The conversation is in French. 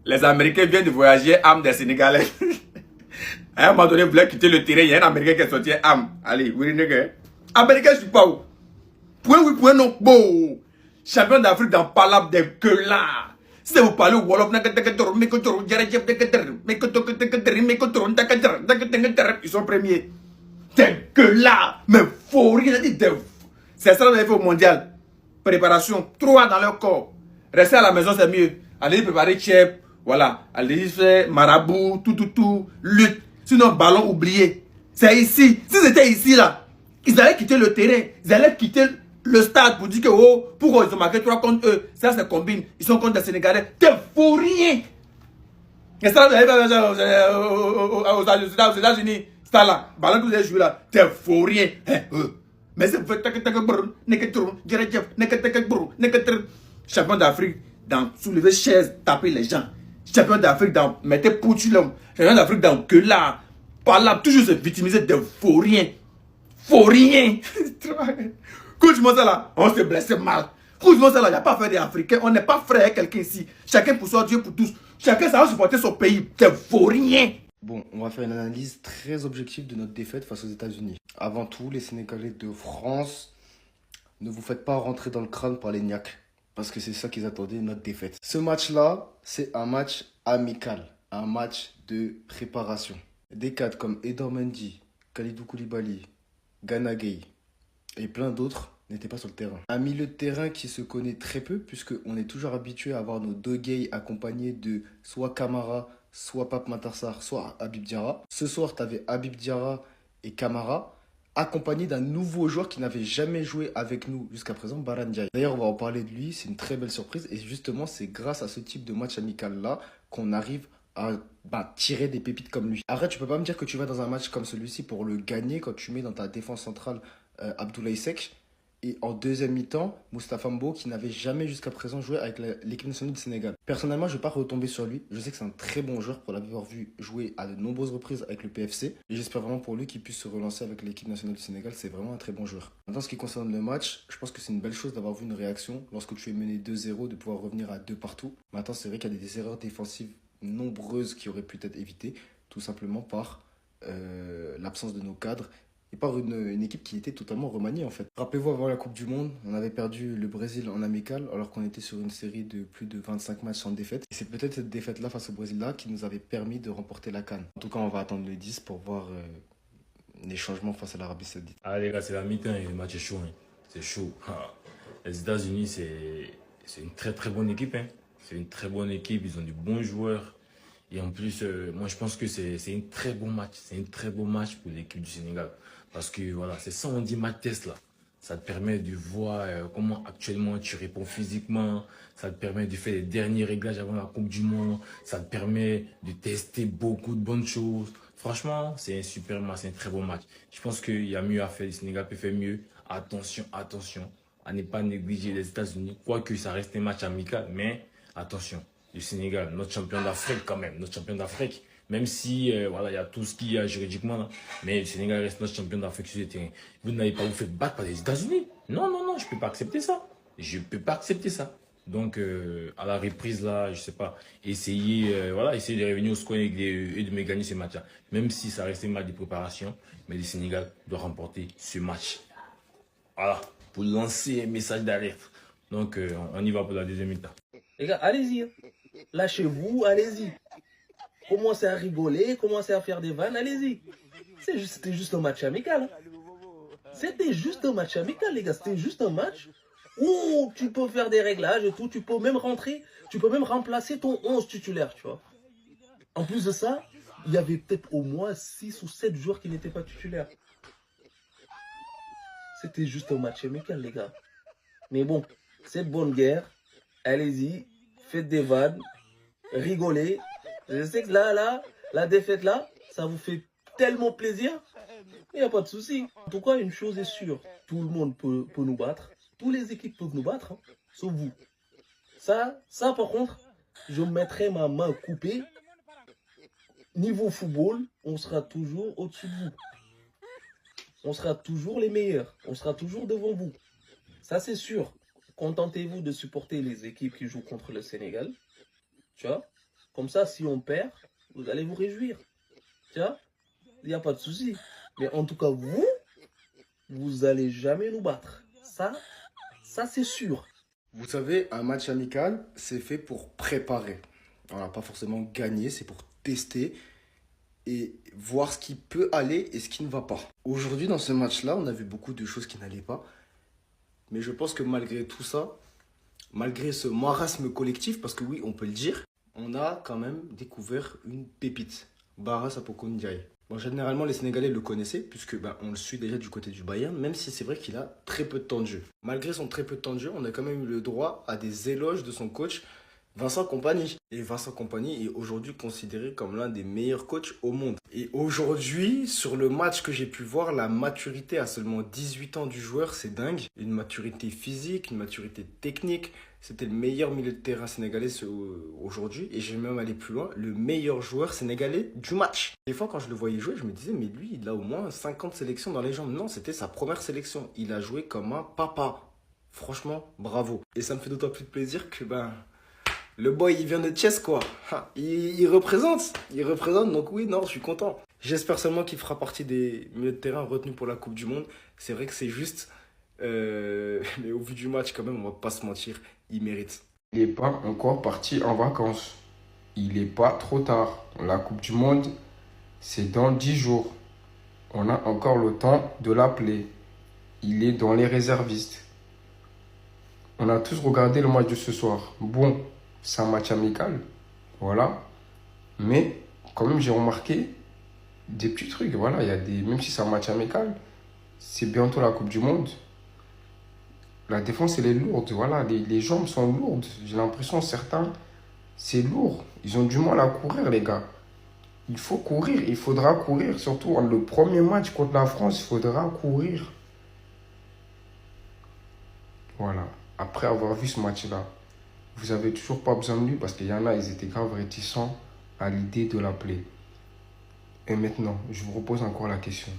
Les Américains viennent de voyager âme des Sénégalais. À un moment donné, ils voulaient quitter le terrain. Il y a un Américain qui est sorti âme. Allez, oui, nègre. Américain, je suis pas où. Point oui, point non. Bon. Champion d'Afrique dans Palab des que là. Si vous parlez Wolof, ils sont premiers. T'es que là. Mais faut rien dire. C'est ça qu'on a fait au mondial. Préparation. 3 dans leur corps. Rester à la maison, c'est mieux. Allez préparer chef. Voilà. Allez faire marabout, tout, lutte. Sinon, ballon oublié. C'est ici. Si c'était ici, là, ils allaient quitter le terrain. Ils allaient quitter le stade pour dire que, oh, pourquoi ils ont marqué 3 contre eux. Ça, c'est combine. Ils sont contre les Sénégalais. T'es fou rien. Et ça, vous allez aux États-Unis. Ça, là, ballon que vous avez joué là. T'es fou rien. Mais c'est champion d'Afrique dans soulever chaise, taper les gens. Champion d'Afrique dans mettre l'homme. Champion d'Afrique dans que là. Par là, toujours se victimiser de faux rien. Faux rien. Écoute-moi ça là, on s'est blessé mal. Écoute-moi ça là, il n'y a pas affaire des Africains. On n'est pas frère avec quelqu'un ici. Chacun pour soi, Dieu pour tous. Chacun ça va supporter son pays. De faux rien. Bon, on va faire une analyse très objective de notre défaite face aux États-Unis. Avant tout, les Sénégalais de France, ne vous faites pas rentrer dans le crâne par les niaques. Parce que c'est ça qu'ils attendaient, notre défaite. Ce match-là, c'est un match amical. Un match de préparation. Des cadres comme Edouard Mendy, Kalidou Koulibaly, Gana Gueye et plein d'autres n'étaient pas sur le terrain. Un milieu de terrain qui se connaît très peu puisqu'on est toujours habitué à avoir nos deux gays accompagnés de soit Camara, soit Pape Matar Sarr, soit Habib Diarra. Ce soir, tu avais Habib Diarra et Camara accompagnés d'un nouveau joueur qui n'avait jamais joué avec nous jusqu'à présent, Baran Ndiaye. D'ailleurs, on va en parler de lui, c'est une très belle surprise et justement, c'est grâce à ce type de match amical-là qu'on arrive à tirer des pépites comme lui. Arrête, tu peux pas me dire que tu vas dans un match comme celui-ci pour le gagner quand tu mets dans ta défense centrale Abdoulaye Seck et en deuxième mi-temps, Moustapha Mbo qui n'avait jamais jusqu'à présent joué avec l'équipe nationale du Sénégal. Personnellement, je ne vais pas retomber sur lui. Je sais que c'est un très bon joueur pour l'avoir vu jouer à de nombreuses reprises avec le PFC. Et j'espère vraiment pour lui qu'il puisse se relancer avec l'équipe nationale du Sénégal. C'est vraiment un très bon joueur. Maintenant, ce qui concerne le match, je pense que c'est une belle chose d'avoir vu une réaction lorsque tu es mené 2-0, de pouvoir revenir à 2 partout. Maintenant, c'est vrai qu'il y a des erreurs défensives nombreuses qui auraient pu être évitées, tout simplement par l'absence de nos cadres et par une équipe qui était totalement remaniée en fait. Rappelez-vous, avant la Coupe du Monde, on avait perdu le Brésil en amical alors qu'on était sur une série de plus de 25 matchs sans défaite. Et c'est peut-être cette défaite-là face au Brésil-là qui nous avait permis de remporter la CAN. En tout cas, on va attendre le 10 pour voir les changements face à l'Arabie Saoudite. Ah les gars, c'est la mi-temps et le match est chaud. Hein. C'est chaud. Les États-Unis, c'est une très très bonne équipe. Hein. C'est une très bonne équipe, ils ont de bons joueurs. Et en plus, moi je pense que c'est un très bon match. C'est un très bon match pour l'équipe du Sénégal. Parce que voilà, c'est ça on dit match test là. Ça te permet de voir comment actuellement tu réponds physiquement. Ça te permet de faire les derniers réglages avant la Coupe du Monde. Ça te permet de tester beaucoup de bonnes choses. Franchement, c'est un super match, c'est un très bon match. Je pense qu'il y a mieux à faire. Le Sénégal peut faire mieux. Attention, attention à ne pas négliger les États-Unis. Quoique ça reste un match amical, mais attention. Le Sénégal, notre champion d'Afrique quand même, notre champion d'Afrique. Même si, voilà, il y a tout ce qu'il y a juridiquement, là. Mais le Sénégal reste notre champion d'Afrique sur le terrain. Vous n'allez pas vous faire battre par les États-Unis. Non, non, non, je ne peux pas accepter ça. Je ne peux pas accepter ça. Donc, à la reprise, là, je ne sais pas, essayer, voilà, essayer de revenir au score et de me gagner ce match-là. Même si ça reste un match de préparation, mais le Sénégal doit remporter ce match. Voilà, pour lancer un message d'alerte. Donc, on y va pour la deuxième mi-temps. Les gars, allez-y. Lâchez-vous, allez-y. Commencez à rigoler, commencez à faire des vannes, allez-y. C'était juste un match amical. Hein. C'était juste un match amical, les gars. C'était juste un match où tu peux faire des réglages et tout. Tu peux même rentrer, tu peux même remplacer ton 11 titulaire, tu vois. En plus de ça, il y avait peut-être au moins 6 ou 7 joueurs qui n'étaient pas titulaires. C'était juste un match amical, les gars. Mais bon, cette bonne guerre, allez-y, faites des vannes, rigolez. Je sais que là, la défaite là, ça vous fait tellement plaisir. Il n'y a pas de souci. En tout cas, une chose est sûre, tout le monde peut nous battre. Toutes les équipes peuvent nous battre, hein, sauf vous. Ça par contre, je mettrai ma main coupée. Niveau football, on sera toujours au-dessus de vous. On sera toujours les meilleurs. On sera toujours devant vous. Ça, c'est sûr. Contentez-vous de supporter les équipes qui jouent contre le Sénégal. Tu vois? Comme ça, si on perd, vous allez vous réjouir. Tu vois? Il n'y a pas de souci. Mais en tout cas, vous allez jamais nous battre. Ça c'est sûr. Vous savez, un match amical, c'est fait pour préparer. Voilà, pas forcément gagner, c'est pour tester et voir ce qui peut aller et ce qui ne va pas. Aujourd'hui, dans ce match-là, on a vu beaucoup de choses qui n'allaient pas. Mais je pense que malgré tout ça, malgré ce marasme collectif, parce que oui, on peut le dire, on a quand même découvert une pépite. Bara Sapoko Ndiaye. Bon, généralement, les Sénégalais le connaissaient, puisque on le suit déjà du côté du Bayern, même si c'est vrai qu'il a très peu de temps de jeu. Malgré son très peu de temps de jeu, on a quand même eu le droit à des éloges de son coach, Vincent Kompany. Et Vincent Kompany est aujourd'hui considéré comme l'un des meilleurs coachs au monde. Et aujourd'hui, sur le match que j'ai pu voir, la maturité à seulement 18 ans du joueur, c'est dingue. Une maturité physique, une maturité technique. C'était le meilleur milieu de terrain sénégalais aujourd'hui. Et je vais même aller plus loin, le meilleur joueur sénégalais du match. Des fois, quand je le voyais jouer, je me disais, mais lui, il a au moins 50 sélections dans les jambes. Non, c'était sa première sélection. Il a joué comme un papa. Franchement, bravo. Et ça me fait d'autant plus de plaisir que, le boy, il vient de Thiès, quoi. Il représente. Il représente, donc oui, non, je suis content. J'espère seulement qu'il fera partie des milieux de terrain retenus pour la Coupe du Monde. C'est vrai que c'est juste. Mais au vu du match, quand même, on va pas se mentir, il mérite. Il n'est pas encore parti en vacances. Il n'est pas trop tard. La Coupe du Monde, c'est dans 10 jours. On a encore le temps de l'appeler. Il est dans les réservistes. On a tous regardé le match de ce soir. Bon, c'est un match amical. Voilà. Mais quand même, j'ai remarqué des petits trucs. Voilà, il y a des... Même si c'est un match amical, c'est bientôt la Coupe du Monde. La défense, elle est lourde. Voilà, les jambes sont lourdes. J'ai l'impression, certains, c'est lourd. Ils ont du mal à courir, les gars. Il faut courir. Il faudra courir. Surtout le premier match contre la France, il faudra courir. Voilà. Après avoir vu ce match-là, vous avez toujours pas besoin de lui parce qu'il y en a, ils étaient grave réticents à l'idée de l'appeler. Et maintenant, je vous repose encore la question.